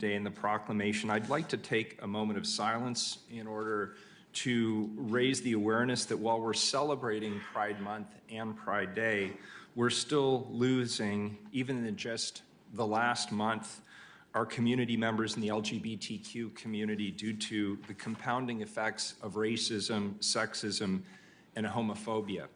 Day and the proclamation, I'd like to take a moment of silence in order to raise the awareness that while we're celebrating Pride Month and Pride Day, we're still losing, even in just the last month, our community members in the LGBTQ community due to the compounding effects of racism, sexism, and homophobia.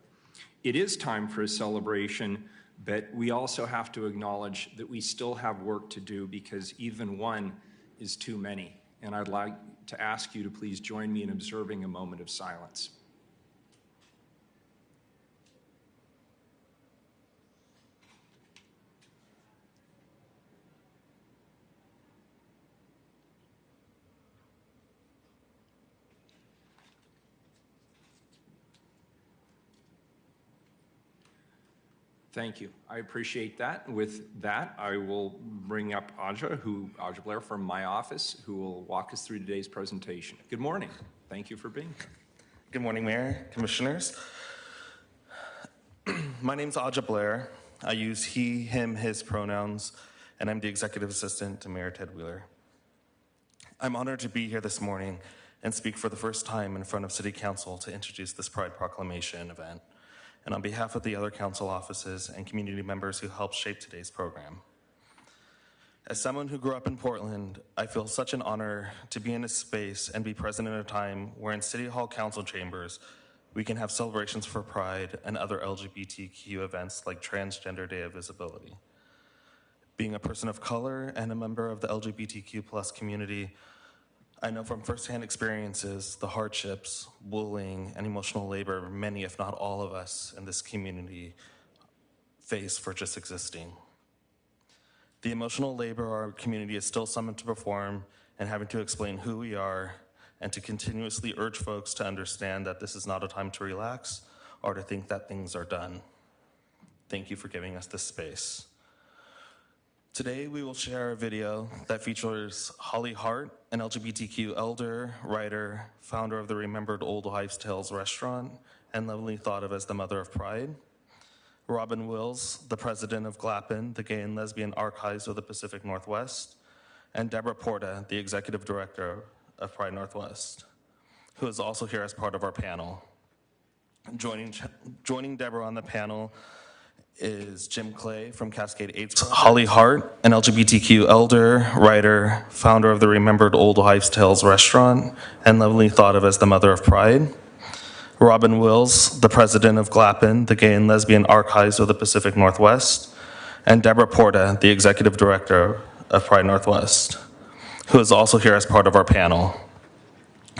It is time for a celebration, but we also have to acknowledge that we still have work to do because even one is too many. And I'd like to ask you to please join me in observing a moment of silence. Thank you. I appreciate that. With that, I will bring up Aja Blair from my office, who will walk us through today's presentation. Good morning. Thank you for being here. Good morning, Mayor, Commissioners. My name's Aja Blair. I use he, him, his pronouns, and I'm the Executive Assistant to Mayor Ted Wheeler. I'm honored to be here this morning and speak for the first time in front of City Council to introduce this Pride Proclamation event, and on behalf of the other council offices and community members who helped shape today's program. As someone who grew up in Portland, I feel such an honor to be in a space and be present in a time where in City Hall council chambers, we can have celebrations for Pride and other LGBTQ events like Transgender Day of Visibility. Being a person of color and a member of the LGBTQ+ community, I know from firsthand experiences the hardships, bullying, and emotional labor many, if not all of us in this community face for just existing. The emotional labor our community is still summoned to perform and having to explain who we are and to continuously urge folks to understand that this is not a time to relax or to think that things are done. Thank you for giving us this space. Today, we will share a video that features Holly Hart, an LGBTQ elder, writer, founder of the Remembered Old Wives' Tales restaurant, and lovingly thought of as the mother of Pride. Robin Wills, the president of GLAPN, the Gay and Lesbian Archives of the Pacific Northwest, and Deborah Porta, the executive director of Pride Northwest, who is also here as part of our panel. Joining Deborah on the panel is Jim Clay from Cascade AIDS Project. Holly Hart, an LGBTQ elder, writer, founder of the Remembered Old Wives' Tales restaurant, and lovingly thought of as the mother of Pride. Robin Wills, the president of GLAPN, the Gay and Lesbian Archives of the Pacific Northwest, and Deborah Porta, the executive director of Pride Northwest, who is also here as part of our panel.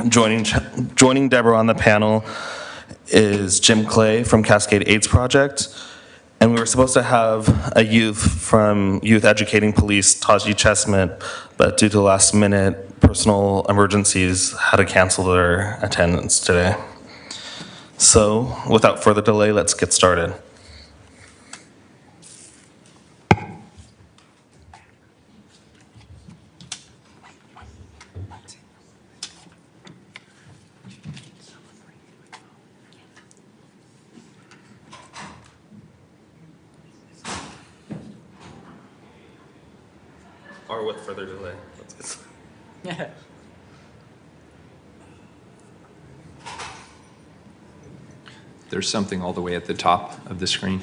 Joining Deborah on the panel is Jim Clay from Cascade AIDS Project. And we were supposed to have a youth from Youth Educating Police, Taji Chessman, but due to last minute personal emergencies, had to cancel their attendance today. So without further delay, let's get started. Or with further delay. Yeah. There's something all the way at the top of the screen.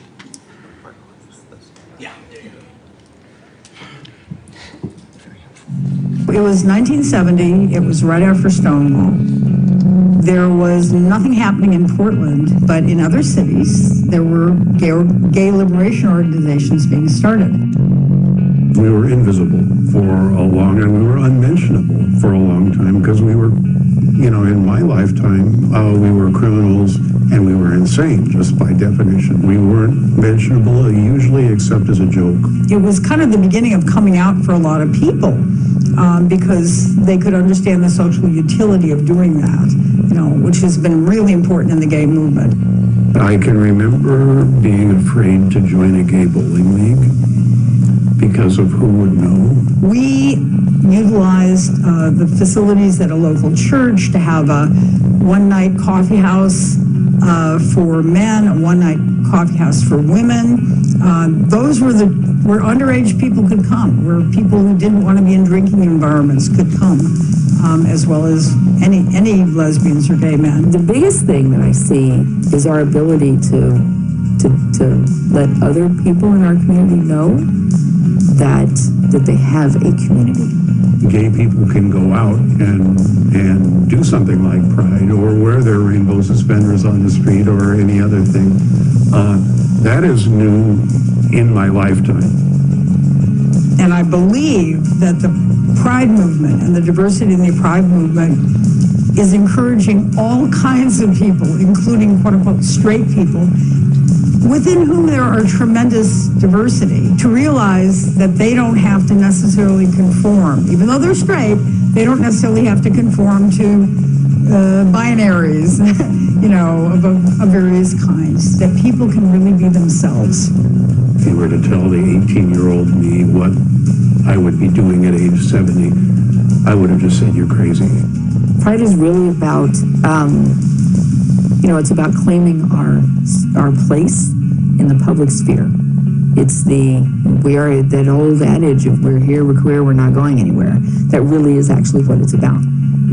Yeah. It was 1970. It was right after Stonewall. There was nothing happening in Portland, but in other cities, there were gay liberation organizations being started. We were invisible and we were unmentionable for a long time because we were, in my lifetime, we were criminals and we were insane just by definition. We weren't mentionable usually except as a joke. It was kind of the beginning of coming out for a lot of people because they could understand the social utility of doing that, which has been really important in the gay movement. I can remember being afraid to join a gay bowling league because of who would know. We utilized the facilities at a local church to have a one-night coffee house for men, a one-night coffee house for women. Those were where underage people could come, where people who didn't want to be in drinking environments could come, as well as any lesbians or gay men. The biggest thing that I see is our ability to let other people in our community know that they have a community. Gay people can go out and do something like Pride or wear their rainbow suspenders on the street or any other thing. That is new in my lifetime. And I believe that the Pride movement and the diversity in the Pride movement is encouraging all kinds of people, including quote-unquote straight people, within whom there are tremendous diversity, to realize that they don't have to necessarily conform. Even though they're straight, they don't necessarily have to conform to binaries, of various kinds, that people can really be themselves. If you were to tell the 18-year-old me what I would be doing at age 70, I would have just said, you're crazy. Pride is really about, it's about claiming our place in the public sphere. We are that old adage of we're here, we're queer, we're not going anywhere. That really is actually what it's about.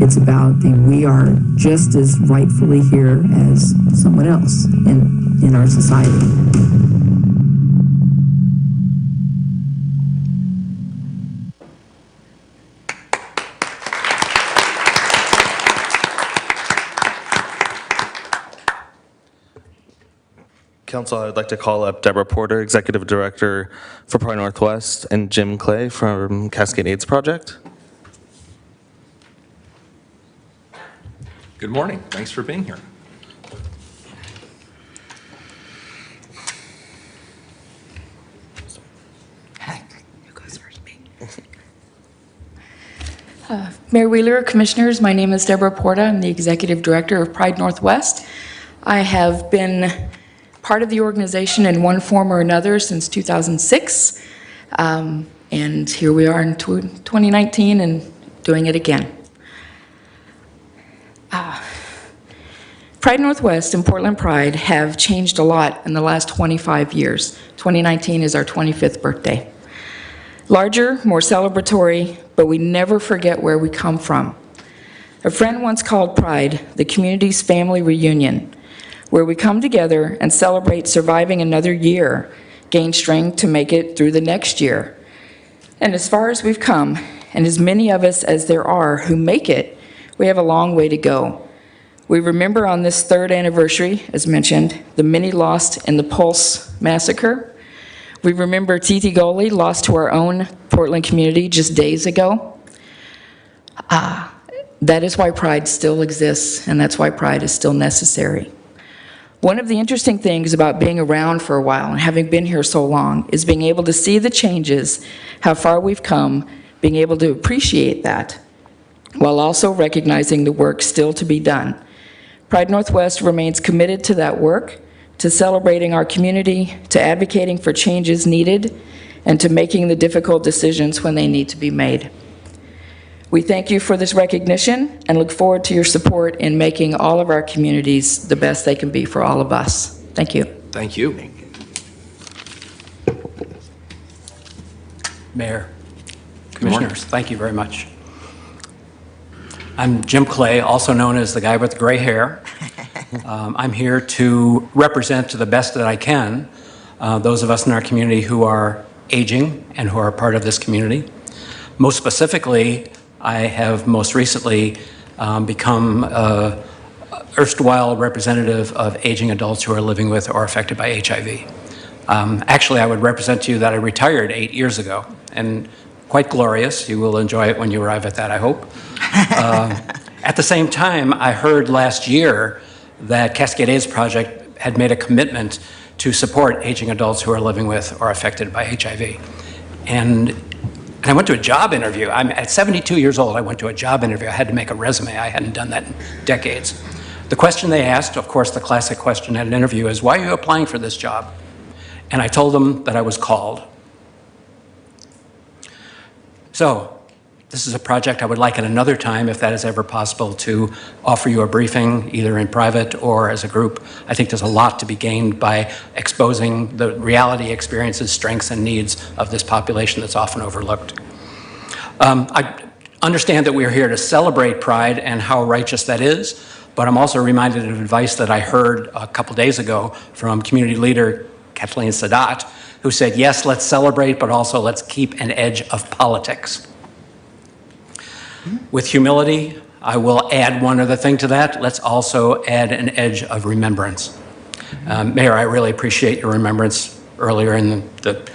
It's about we are just as rightfully here as someone else in our society. Council, I would like to call up Deborah Porter, Executive Director for Pride Northwest, and Jim Clay from Cascade AIDS Project. Good morning. Thanks for being here. Mayor Wheeler, Commissioners, my name is Deborah Porta. I'm the Executive Director of Pride Northwest. I have been part of the organization in one form or another since 2006, and here we are in 2019 and doing it again. Pride Northwest and Portland Pride have changed a lot in the last 25 years. 2019 is our 25th birthday. Larger, more celebratory, but we never forget where we come from. A friend once called Pride the community's family reunion, where we come together and celebrate surviving another year, gain strength to make it through the next year. And as far as we've come, and as many of us as there are who make it, we have a long way to go. We remember on this third anniversary, as mentioned, the many lost in the Pulse massacre. We remember Titi Goli lost to our own Portland community just days ago. That is why Pride still exists, and that's why Pride is still necessary. One of the interesting things about being around for a while and having been here so long is being able to see the changes, how far we've come, being able to appreciate that, while also recognizing the work still to be done. Pride Northwest remains committed to that work, to celebrating our community, to advocating for changes needed, and to making the difficult decisions when they need to be made. We thank you for this recognition and look forward to your support in making all of our communities the best they can be for all of us. Thank you. Thank you. Mayor, morning. Commissioners, thank you very much. I'm Jim Clay, also known as the guy with the gray hair. I'm here to represent to the best that I can those of us in our community who are aging and who are part of this community. Most specifically, I have most recently become an erstwhile representative of aging adults who are living with or affected by HIV. Actually, I would represent to you that I retired 8 years ago, and quite glorious. You will enjoy it when you arrive at that, I hope. At the same time, I heard last year that Cascade AIDS Project had made a commitment to support aging adults who are living with or affected by HIV. And I went to a job interview. I'm at 72 years old. I went to a job interview. I had to make a resume. I hadn't done that in decades. The question they asked, of course, the classic question at an interview is, why are you applying for this job? And I told them that I was called. So This is a project I would like at another time, if that is ever possible, to offer you a briefing, either in private or as a group. I think there's a lot to be gained by exposing the reality, experiences, strengths, and needs of this population that's often overlooked. I understand that we are here to celebrate Pride and how righteous that is, but I'm also reminded of advice that I heard a couple days ago from community leader Kathleen Sadat, who said, yes, let's celebrate, but also let's keep an edge of politics. With humility, I will add one other thing to that. Let's also add an edge of remembrance. Mayor, I really appreciate your remembrance earlier in the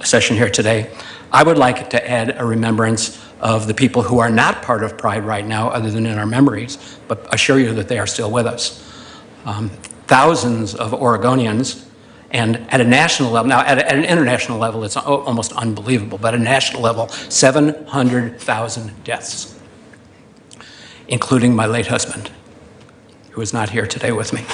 session here today. I would like to add a remembrance of the people who are not part of Pride right now, other than in our memories, but assure you that they are still with us. Thousands of Oregonians, and at a national level, now at an international level, it's almost unbelievable, but at a national level, 700,000 deaths, including my late husband, who is not here today with me.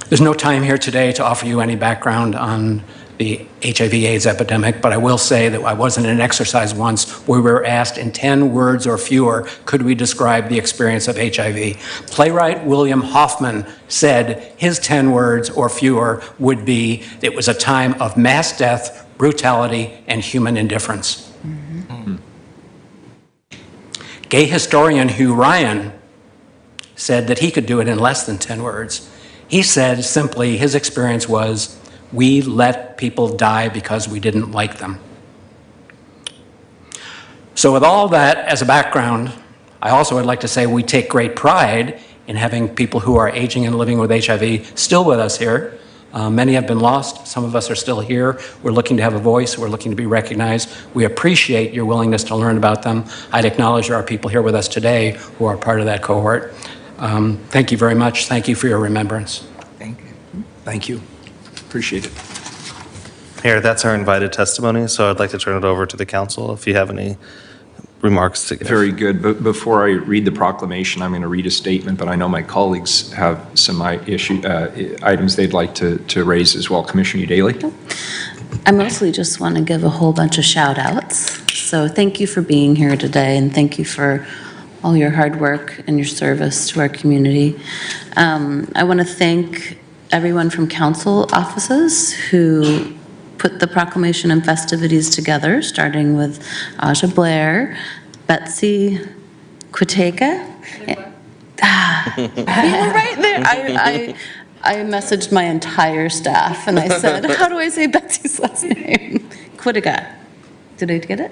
There's no time here today to offer you any background on the HIV/AIDS epidemic, but I will say that I was in an exercise once where we were asked in 10 words or fewer, could we describe the experience of HIV? Playwright William Hoffman said his 10 words or fewer would be, it was a time of mass death, brutality, and human indifference. Mm-hmm. Gay historian Hugh Ryan said that he could do it in less than 10 words. He said simply his experience was, we let people die because we didn't like them. So with all that as a background, I also would like to say we take great pride in having people who are aging and living with HIV still with us here. Many have been lost. Some of us are still here. We're looking to have a voice. We're looking to be recognized. We appreciate your willingness to learn about them. I'd acknowledge there are people here with us today who are part of that cohort. Thank you very much. Thank you for your remembrance. Thank you. Thank you. Appreciate it. Here, that's our invited testimony, so I'd like to turn it over to the council if you have any remarks to give. Very good. But before I read the proclamation, I'm going to read a statement, but I know my colleagues have some items they'd like to raise as well. Commissioner Daly? I mostly just want to give a whole bunch of shout outs. So thank you for being here today, and thank you for all your hard work and your service to our community. I want to thank everyone from council offices who put the proclamation and festivities together, starting with Aja Blair, Betsy Quiteka. You were right there. I messaged my entire staff and I said, how do I say Betsy's last name? Quiteka. Did I get it?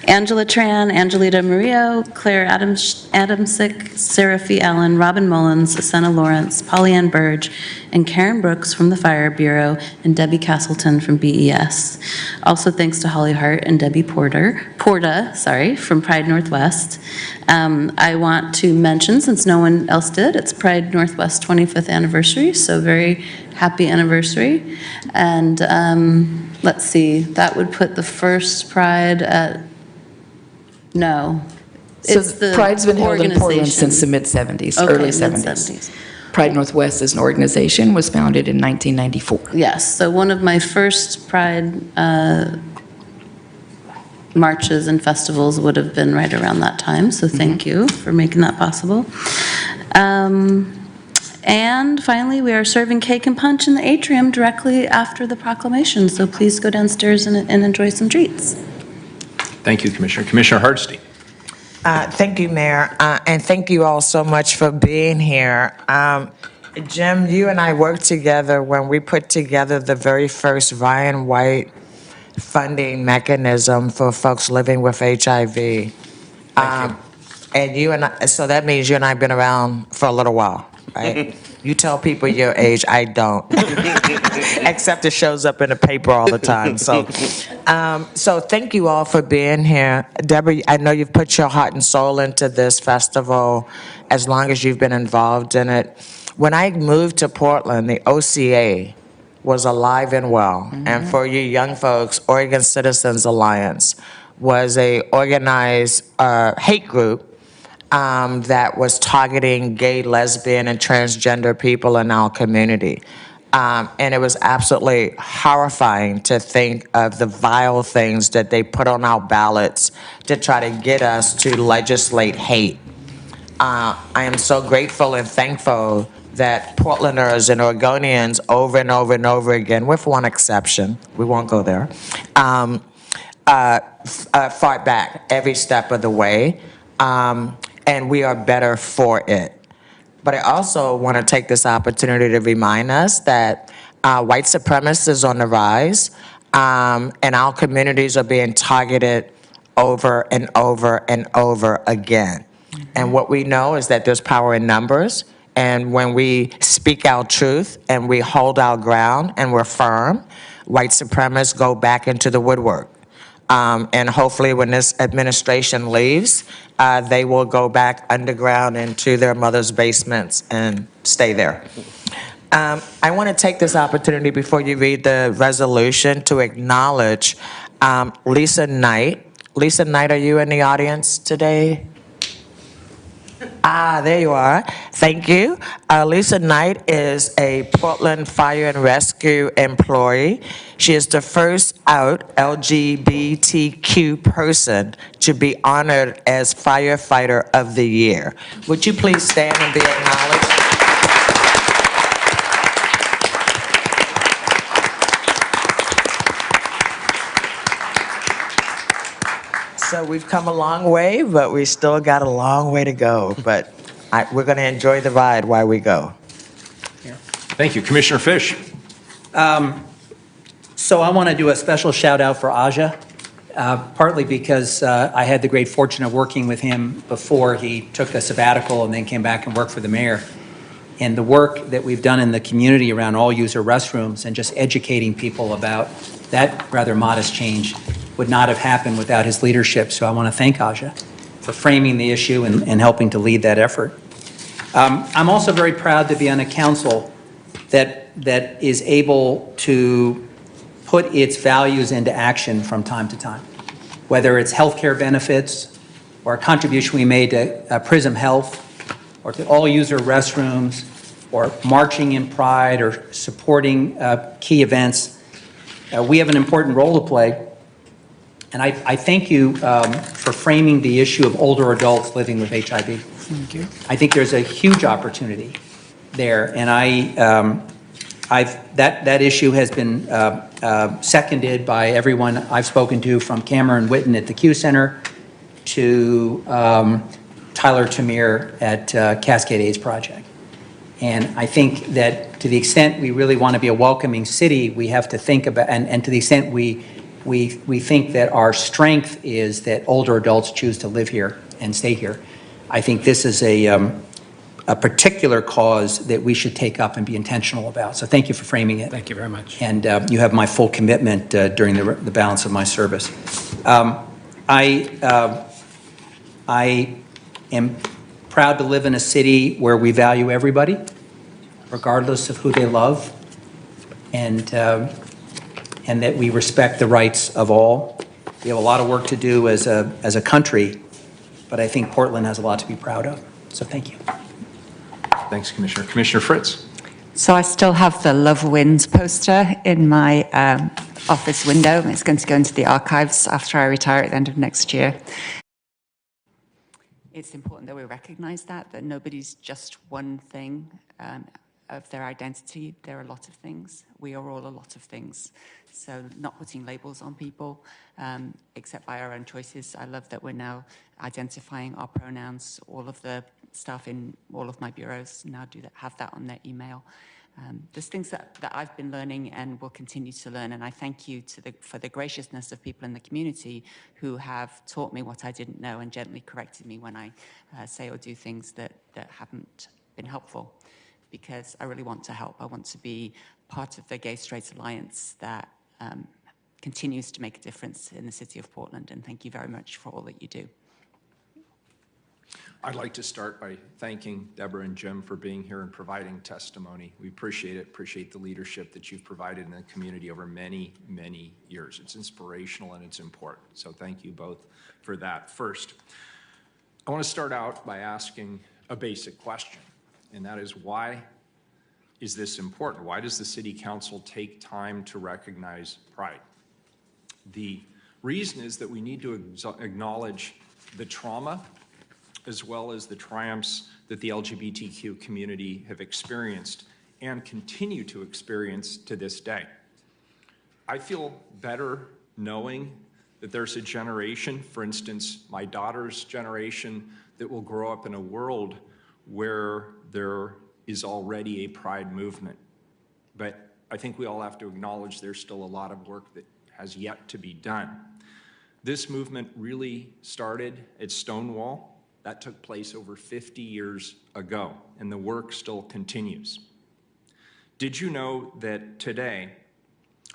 Angela Tran, Angelita Murillo, Claire Adamsick, Seraphy Allen, Robin Mullins, Asena Lawrence, Pollyann Burge, and Karen Brooks from the Fire Bureau, and Debbie Castleton from BES. Also thanks to Holly Hart and Debbie Porta, from Pride Northwest. I want to mention, since no one else did, it's Pride Northwest 25th anniversary, so very happy anniversary. And let's see, that would put the first Pride at, no. So It's the Pride's been held in Portland organization. since the mid-'70s, Okay, early 70s. mid-'70s. Pride Northwest as an organization was founded in 1994. Yes, so one of my first Pride marches and festivals would have been right around that time, so thank you for making that possible. And finally, we are serving cake and punch in the atrium directly after the proclamation, so please go downstairs and enjoy some treats. Thank you, Commissioner. Commissioner Hardesty. Thank you, Mayor, and thank you all so much for being here. Jim, you and I worked together when we put together the very first Ryan White funding mechanism for folks living with HIV. And you and I, so that means you and I have been around for a little while, right? You tell people your age, I don't. Except it shows up in the paper all the time. So thank you all for being here. Deborah, I know you've put your heart and soul into this festival as long as you've been involved in it. When I moved to Portland, the OCA was alive and well. Mm-hmm. And for you young folks, Oregon Citizens Alliance was a organized hate group that was targeting gay, lesbian, and transgender people in our community. And it was absolutely horrifying to think of the vile things that they put on our ballots to try to get us to legislate hate. I am so grateful and thankful that Portlanders and Oregonians over and over and over again, with one exception, we won't go there, fought back every step of the way, and we are better for it. But I also want to take this opportunity to remind us that white supremacy is on the rise, and our communities are being targeted over and over and over again. And what we know is that there's power in numbers, and when we speak our truth and we hold our ground and we're firm, white supremacists go back into the woodwork. And hopefully when this administration leaves, they will go back underground into their mother's basements and stay there. I want to take this opportunity before you read the resolution to acknowledge Lisa Knight. Lisa Knight, are you in the audience today? There you are. Thank you. Lisa Knight is a Portland Fire and Rescue employee. She is the first out LGBTQ person to be honored as Firefighter of the Year. Would you please stand and be acknowledged? So we've come a long way, but we still got a long way to go. But we're going to enjoy the ride while we go. Thank you. Commissioner Fish. So I want to do a special shout out for Aja, partly because I had the great fortune of working with him before he took a sabbatical and then came back and worked for the mayor. And the work that we've done in the community around all-user restrooms and just educating people about that rather modest change would not have happened without his leadership. So I want to thank Aja for framing the issue and helping to lead that effort. I'm also very proud to be on a council that is able to put its values into action from time to time, whether it's healthcare benefits or a contribution we made to Prism Health or to all-user restrooms or marching in Pride or supporting key events. We have an important role to play. And I thank you for framing the issue of older adults living with HIV. Thank you. I think there's a huge opportunity there, and that issue has been seconded by everyone I've spoken to, from Cameron Witten at the Q Center to Tyler Tamir at Cascade AIDS Project. And I think that to the extent we really want to be a welcoming city, we have to think about, and to the extent we think that our strength is that older adults choose to live here and stay here. I think this is a particular cause that we should take up and be intentional about. So thank you for framing it. Thank you very much. And you have my full commitment during the balance of my service. I am proud to live in a city where we value everybody, regardless of who they love, and that we respect the rights of all. We have a lot of work to do as a country, but I think Portland has a lot to be proud of. So thank you. Thanks, Commissioner. Commissioner Fritz. So I still have the Love Wins poster in my office window. It's going to go into the archives after I retire at the end of next year. It's important that we recognize that nobody's just one thing of their identity. There are a lot of things. We are all a lot of things. So not putting labels on people, except by our own choices. I love that we're now identifying our pronouns. All of the staff in all of my bureaus now have that on their email. There's things that I've been learning and will continue to learn, and I thank you for the graciousness of people in the community who have taught me what I didn't know and gently corrected me when I say or do things that haven't been helpful, because I really want to help. I want to be part of the Gay Straight Alliance that continues to make a difference in the city of Portland, and thank you very much for all that you do. I'd like to start by thanking Deborah and Jim for being here and providing testimony. We appreciate it, appreciate the leadership that you've provided in the community over many, many years. It's inspirational and it's important. So thank you both for that. First, I want to start out by asking a basic question, and that is why is this important? Why does the City Council take time to recognize Pride? The reason is that we need to acknowledge the trauma as well as the triumphs that the LGBTQ community have experienced and continue to experience to this day. I feel better knowing that there's a generation, for instance, my daughter's generation, that will grow up in a world where there is already a Pride movement. But I think we all have to acknowledge there's still a lot of work that has yet to be done. This movement really started at Stonewall. That took place over 50 years ago, and the work still continues. Did you know that today,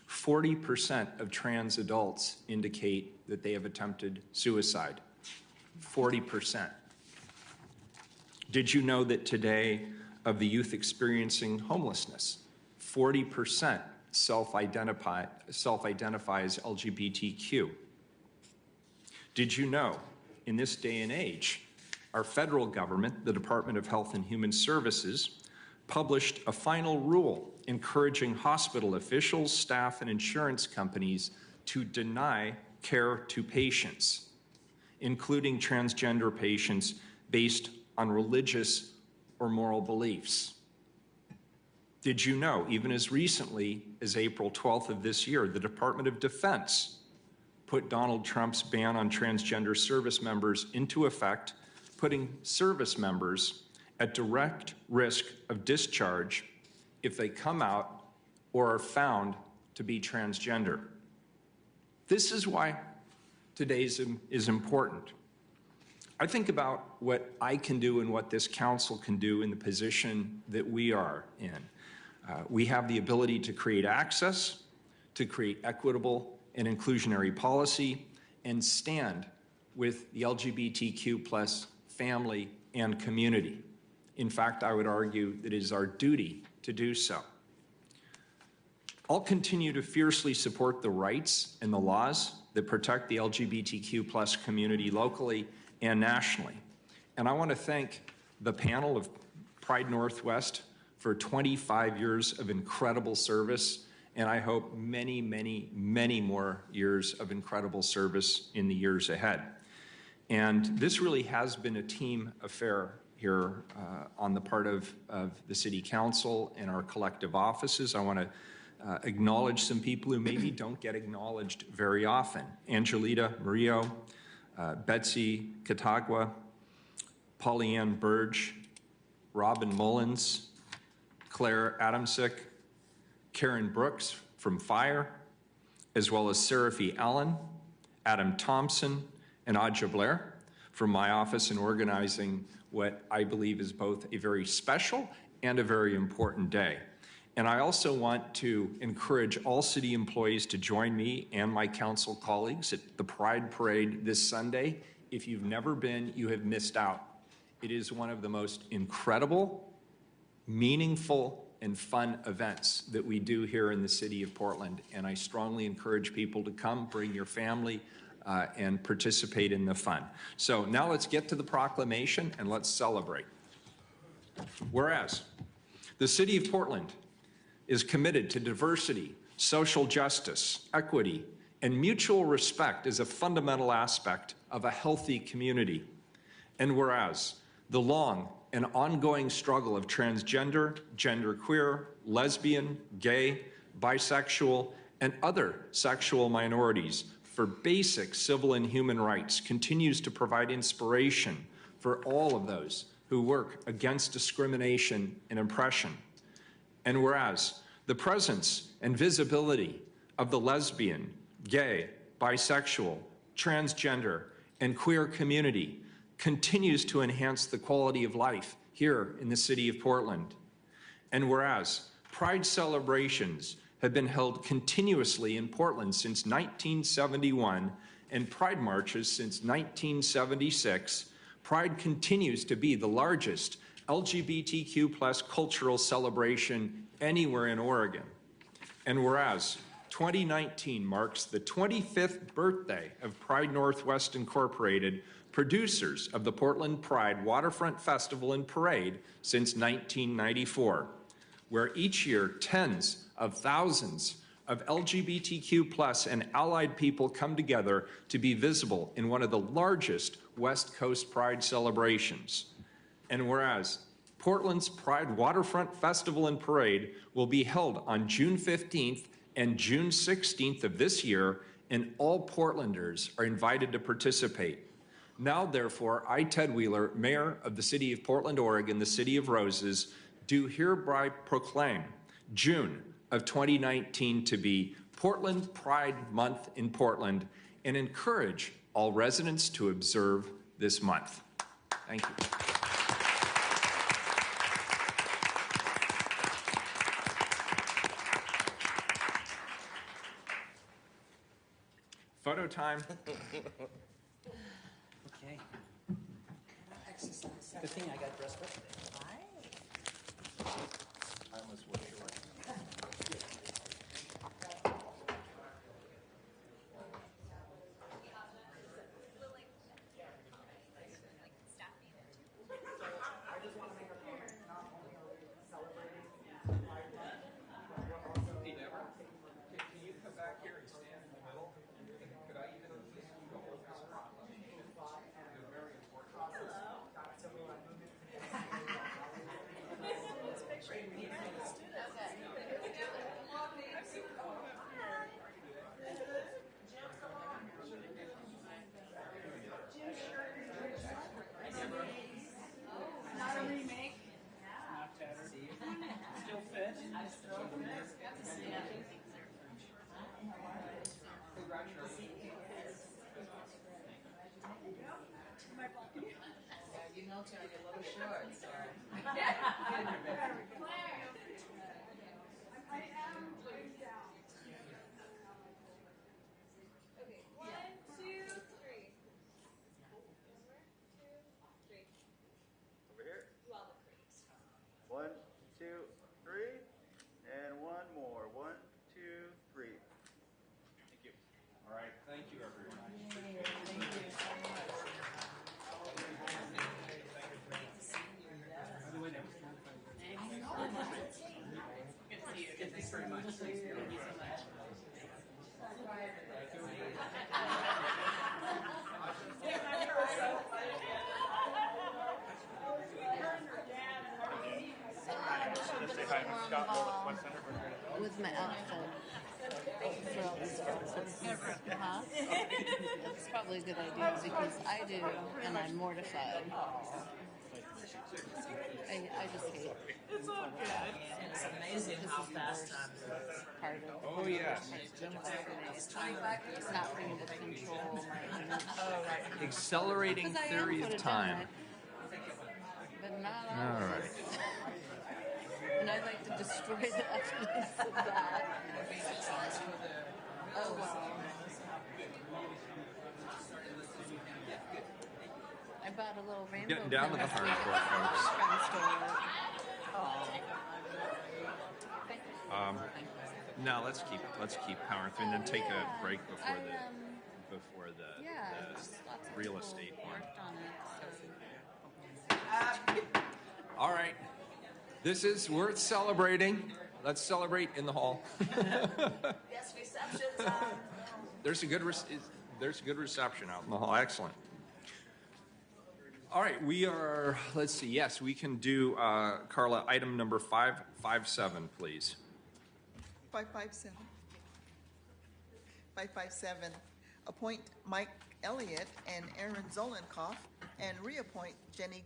40% of trans adults indicate that they have attempted suicide? 40%. Did you know that today, of the youth experiencing homelessness, 40% self-identify as LGBTQ? Did you know, in this day and age, our federal government, the Department of Health and Human Services, published a final rule encouraging hospital officials, staff, and insurance companies to deny care to patients, including transgender patients, based on religious or moral beliefs? Did you know, even as recently as April 12th of this year, the Department of Defense put Donald Trump's ban on transgender service members into effect, putting service members at direct risk of discharge if they come out or are found to be transgender? This is why today's is important. I think about what I can do and what this council can do in the position that we are in. We have the ability to create access, to create equitable and inclusionary policy, and stand with the LGBTQ plus family and community. In fact, I would argue that it is our duty to do so. I'll continue to fiercely support the rights and the laws that protect the LGBTQ plus community locally and nationally. And I want to thank the panel of Pride Northwest for 25 years of incredible service, and I hope many, many, many more years of incredible service in the years ahead. And this really has been a team affair here on the part of the City Council and our collective offices. I want to acknowledge some people who maybe don't get acknowledged very often. Angelita Murillo, Betsy Catagua, Pollyann Burge, Robin Mullins, Claire Adamczyk, Karen Brooks from FIRE, as well as Seraphy Allen, Adam Thompson, and Aja Blair from my office in organizing what I believe is both a very special and a very important day. And I also want to encourage all city employees to join me and my council colleagues at the Pride Parade this Sunday. If you've never been, you have missed out. It is one of the most incredible, meaningful, and fun events that we do here in the city of Portland. And I strongly encourage people to come, bring your family, and participate in the fun. So now let's get to the proclamation and let's celebrate. Whereas the City of Portland is committed to diversity, social justice, equity, and mutual respect as a fundamental aspect of a healthy community. And whereas the long and ongoing struggle of transgender, genderqueer, lesbian, gay, bisexual, and other sexual minorities for basic civil and human rights continues to provide inspiration for all of those who work against discrimination and oppression. And whereas the presence and visibility of the lesbian, gay, bisexual, transgender, and queer community continues to enhance the quality of life here in the city of Portland. And whereas Pride celebrations have been held continuously in Portland since 1971 and Pride marches since 1976, Pride continues to be the largest LGBTQ plus cultural celebration anywhere in Oregon. And whereas 2019 marks the 25th birthday of Pride Northwest Incorporated, producers of the Portland Pride Waterfront Festival and Parade since 1994. where each year tens of thousands of LGBTQ+ and allied people come together to be visible in one of the largest West Coast Pride celebrations. And whereas Portland's Pride Waterfront Festival and Parade will be held on June 15th and June 16th of this year, and all Portlanders are invited to participate. Now, therefore, I, Ted Wheeler, Mayor of the City of Portland, Oregon, the City of Roses, do hereby proclaim June of 2019 to be Portland Pride Month in Portland and encourage all residents to observe this month. Thank you. Photo time. Okay. Good thing I got dressed up today. I almost wish you were. One, two, three, and one more. One, two, three. Thank you. All right. Thank you, everyone. Thanks very much. Thank you so much. With my outfit. That's probably a good idea because I do, and I'm mortified. I just hate it. It's all good. It's amazing how fast time moves. Part of Oh, yes. it's not being able to control my Accelerating because I am theory of time. But not All always. right. And I like to destroy the evidence of that. Oh, well. I bought a little rainbow. Getting down to the pin hard last work, week at folks. the friend store. Now let's keep powering through and then take a break before the just lots of real people estate one. worked on it, so. All right. We're celebrating. Let's celebrate in the hall. Yes, reception time. There's a good reception out in the hall. Excellent. All right, let's see. Yes, we can do, Carla, item number 557, please. 557. 557, appoint Mike Elliott and Aaron Zolenkoff and reappoint Jenny